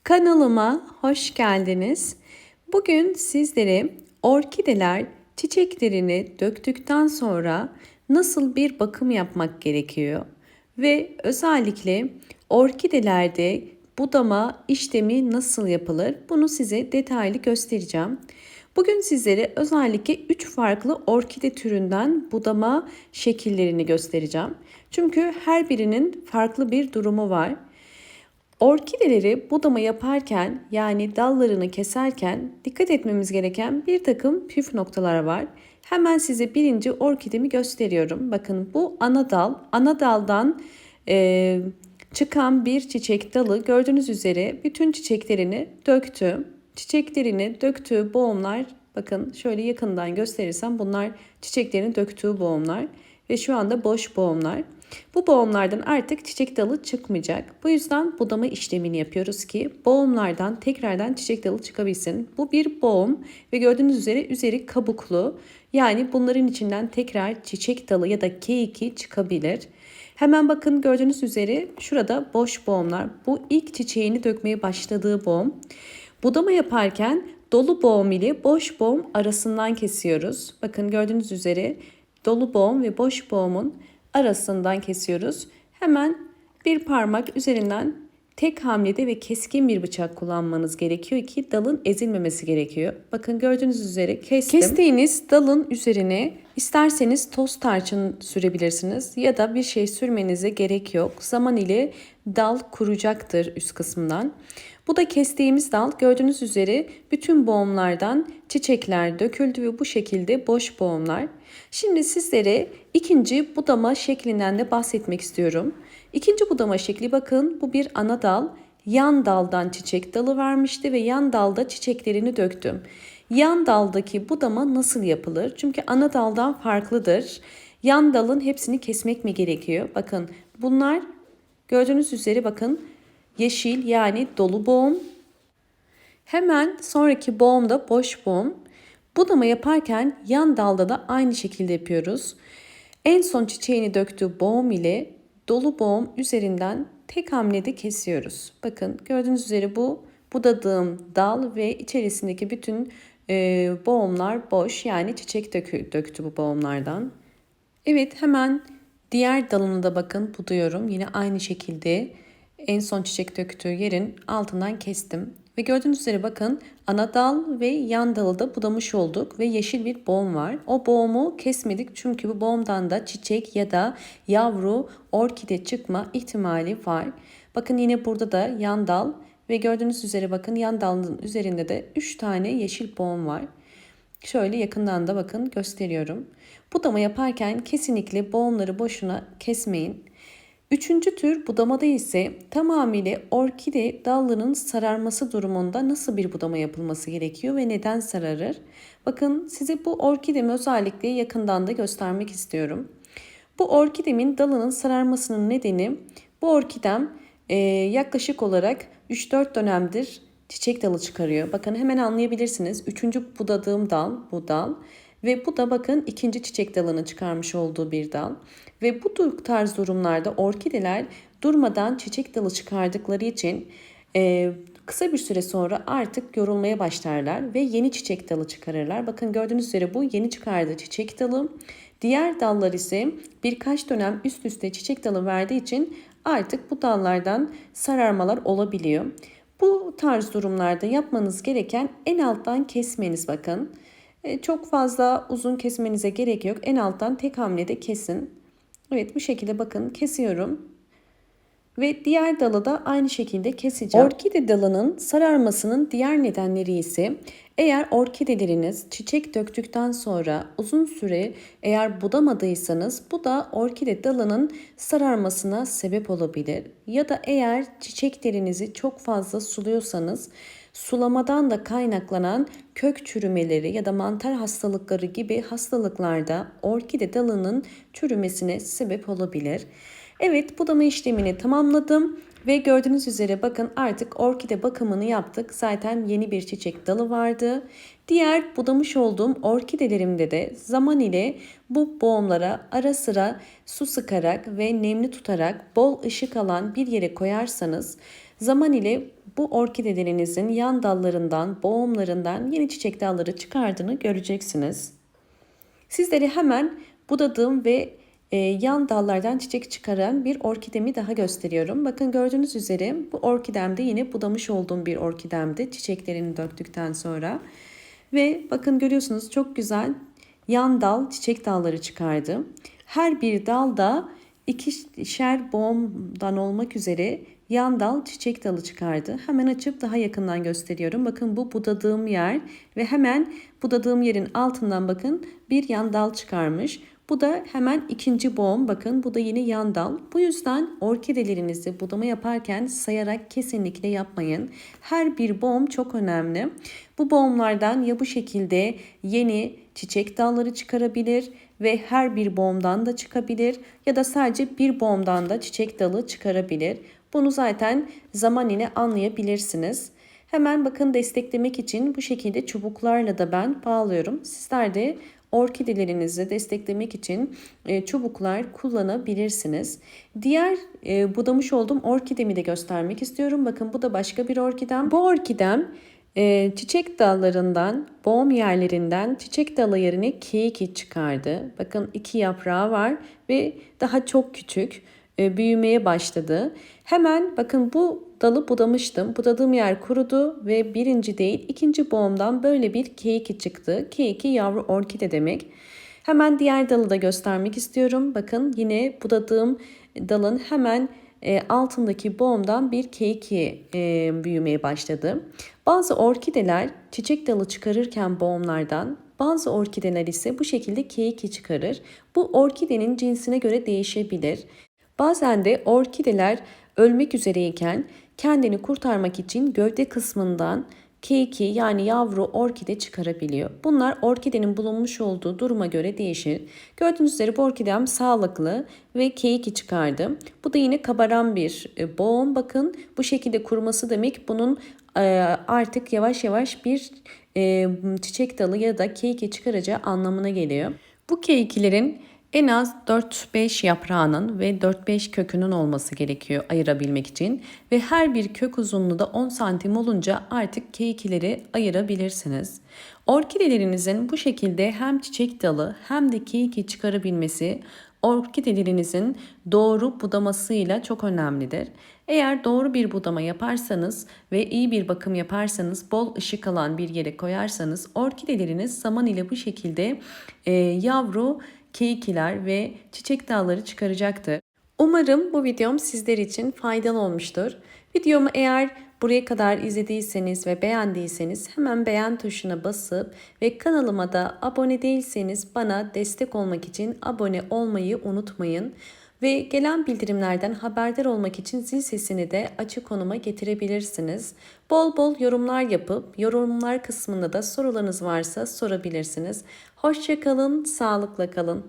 Kanalıma hoş geldiniz. Bugün sizlere orkideler çiçeklerini döktükten sonra nasıl bir bakım yapmak gerekiyor ve özellikle orkidelerde budama işlemi nasıl yapılır bunu size detaylı göstereceğim. Bugün sizlere özellikle 3 farklı orkide türünden budama şekillerini göstereceğim. Çünkü her birinin farklı bir durumu var. Orkideleri budama yaparken yani dallarını keserken dikkat etmemiz gereken bir takım püf noktalar var. Hemen size birinci orkidemi gösteriyorum. Bakın bu ana dal. Ana daldan çıkan bir çiçek dalı gördüğünüz üzere bütün çiçeklerini döktü. Çiçeklerini döktüğü boğumlar, bakın şöyle yakından gösterirsem bunlar çiçeklerini döktüğü boğumlar ve şu anda boş boğumlar. Bu boğumlardan artık çiçek dalı çıkmayacak. Bu yüzden budama işlemini yapıyoruz ki boğumlardan tekrardan çiçek dalı çıkabilsin. Bu bir boğum ve gördüğünüz üzere üzeri kabuklu. Yani bunların içinden tekrar çiçek dalı ya da keyiki çıkabilir. Hemen bakın gördüğünüz üzere şurada boş boğumlar. Bu ilk çiçeğini dökmeye başladığı boğum. Budama yaparken dolu boğum ile boş boğum arasından kesiyoruz. Bakın gördüğünüz üzere dolu boğum ve boş boğumun arasından kesiyoruz. Hemen bir parmak üzerinden tek hamlede ve keskin bir bıçak kullanmanız gerekiyor ki dalın ezilmemesi gerekiyor. Bakın gördüğünüz üzere kestim. Kestiğiniz dalın üzerine isterseniz toz tarçın sürebilirsiniz ya da bir şey sürmenize gerek yok. Zaman ile dal kuruyacaktır üst kısmından. Bu da kestiğimiz dal gördüğünüz üzere bütün boğumlardan çiçekler döküldü ve bu şekilde boş boğumlar. Şimdi sizlere ikinci budama şeklinden de bahsetmek istiyorum. İkinci budama şekli bakın bu bir ana dal. Yan daldan çiçek dalı vermişti ve yan dalda çiçeklerini döktüm. Yan daldaki budama nasıl yapılır? Çünkü ana daldan farklıdır. Yan dalın hepsini kesmek mi gerekiyor? Bakın bunlar gördüğünüz üzere bakın yeşil yani dolu boğum. Hemen sonraki boğumda boş boğum. Budama yaparken yan dalda da aynı şekilde yapıyoruz. En son çiçeğini döktüğü boğum ile dolu boğum üzerinden tek hamlede kesiyoruz. Bakın gördüğünüz üzere bu budadığım dal ve içerisindeki bütün boğumlar boş yani çiçek döktü bu boğumlardan. Evet hemen diğer dalını da bakın buduyorum. Yine aynı şekilde en son çiçek döktüğü yerin altından kestim. Ve gördüğünüz üzere bakın ana dal ve yan dalı da budamış olduk ve yeşil bir boğum var. O boğumu kesmedik çünkü bu boğumdan da çiçek ya da yavru orkide çıkma ihtimali var. Bakın yine burada da yan dal ve gördüğünüz üzere bakın yan dalın üzerinde de 3 tane yeşil boğum var. Şöyle yakından da bakın gösteriyorum. Budama yaparken kesinlikle boğumları boşuna kesmeyin. Üçüncü tür budamada ise tamamıyla orkide dallarının sararması durumunda nasıl bir budama yapılması gerekiyor ve neden sararır? Bakın size bu orkidemi özellikle yakından da göstermek istiyorum. Bu orkidemin dalının sararmasının nedeni bu orkidem yaklaşık olarak 3-4 dönemdir çiçek dalı çıkarıyor. Bakın hemen anlayabilirsiniz. Üçüncü budadığım dal bu dal. Ve bu da bakın ikinci çiçek dalını çıkarmış olduğu bir dal. Ve bu tarz durumlarda orkideler durmadan çiçek dalı çıkardıkları için kısa bir süre sonra artık yorulmaya başlarlar ve yeni çiçek dalı çıkarırlar. Bakın gördüğünüz üzere bu yeni çıkardığı çiçek dalı. Diğer dallar ise birkaç dönem üst üste çiçek dalı verdiği için artık bu dallardan sararmalar olabiliyor. Bu tarz durumlarda yapmanız gereken en alttan kesmeniz bakın. Çok fazla uzun kesmenize gerek yok. En alttan tek hamlede kesin. Evet bu şekilde bakın kesiyorum. Ve diğer dalı da aynı şekilde keseceğim. Orkide dalının sararmasının diğer nedenleri ise eğer orkideleriniz çiçek döktükten sonra uzun süre eğer budamadıysanız bu da orkide dalının sararmasına sebep olabilir. Ya da eğer çiçeklerinizi çok fazla suluyorsanız sulamadan da kaynaklanan kök çürümeleri ya da mantar hastalıkları gibi hastalıklarda orkide dalının çürümesine sebep olabilir. Evet budama işlemini tamamladım ve gördüğünüz üzere bakın artık orkide bakımını yaptık. Zaten yeni bir çiçek dalı vardı. Diğer budamış olduğum orkidelerimde de zaman ile bu boğumlara ara sıra su sıkarak ve nemli tutarak bol ışık alan bir yere koyarsanız zaman ile bu orkidelerinizin yan dallarından, boğumlarından yeni çiçek dalları çıkardığını göreceksiniz. Sizleri hemen budadığım ve yan dallardan çiçek çıkaran bir orkidemi daha gösteriyorum. Bakın gördüğünüz üzere bu orkidemde yine budamış olduğum bir orkidemdi çiçeklerini döktükten sonra. Ve bakın görüyorsunuz çok güzel yan dal çiçek dalları çıkardı. Her bir dalda ikişer boğumdan olmak üzere yan dal çiçek dalı çıkardı. Hemen açıp daha yakından gösteriyorum. Bakın bu budadığım yer ve hemen budadığım yerin altından bakın bir yan dal çıkarmış. Bu da hemen ikinci boğum. Bakın bu da yine yan dal. Bu yüzden orkidelerinizi budama yaparken sayarak kesinlikle yapmayın. Her bir boğum çok önemli. Bu boğumlardan ya bu şekilde yeni çiçek dalları çıkarabilir ve her bir boğumdan da çıkabilir ya da sadece bir boğumdan da çiçek dalı çıkarabilir. Bunu zaten zaman ile anlayabilirsiniz. Hemen bakın desteklemek için bu şekilde çubuklarla da ben bağlıyorum. Sizler de orkidelerinizi desteklemek için çubuklar kullanabilirsiniz. Diğer budamış olduğum orkidemi de göstermek istiyorum. Bakın bu da başka bir orkidem. Bu orkidem çiçek dallarından, boğum yerlerinden çiçek dalı yerine keyiki çıkardı. Bakın 2 yaprağı var ve daha çok küçük büyümeye başladı. Hemen bakın bu dalı budamıştım. Budadığım yer kurudu ve birinci değil ikinci boğumdan böyle bir keyiki çıktı. Keyiki yavru orkide demek. Hemen diğer dalı da göstermek istiyorum. Bakın yine budadığım dalın hemen altındaki boğumdan bir keyiki büyümeye başladı. Bazı orkideler çiçek dalı çıkarırken boğumlardan, bazı orkideler ise bu şekilde keyiki çıkarır. Bu orkidenin cinsine göre değişebilir. Bazen de orkideler ölmek üzereyken kendini kurtarmak için gövde kısmından keyiki yani yavru orkide çıkarabiliyor. Bunlar orkidenin bulunmuş olduğu duruma göre değişir. Gördüğünüz üzere bu orkidem sağlıklı ve keyiki çıkardı. Bu da yine kabaran bir boğum. Bakın bu şekilde kuruması demek bunun artık yavaş yavaş bir çiçek dalı ya da keyiki çıkaracağı anlamına geliyor. Bu keyiklerin en az 4-5 yaprağının ve 4-5 kökünün olması gerekiyor ayırabilmek için. Ve her bir kök uzunluğu da 10 santim olunca artık keyikleri ayırabilirsiniz. Orkidelerinizin bu şekilde hem çiçek dalı hem de keyiki çıkarabilmesi orkidelerinizin doğru budamasıyla çok önemlidir. Eğer doğru bir budama yaparsanız ve iyi bir bakım yaparsanız, bol ışık alan bir yere koyarsanız orkideleriniz zaman ile bu şekilde yavru keyikiler ve çiçek dalları çıkaracaktır. Umarım bu videom sizler için faydalı olmuştur. Videomu eğer buraya kadar izlediyseniz ve beğendiyseniz hemen beğen tuşuna basıp ve kanalıma da abone değilseniz bana destek olmak için abone olmayı unutmayın. Ve gelen bildirimlerden haberdar olmak için zil sesini de açık konuma getirebilirsiniz. Bol bol yorumlar yapıp yorumlar kısmında da sorularınız varsa sorabilirsiniz. Hoşça kalın, sağlıkla kalın.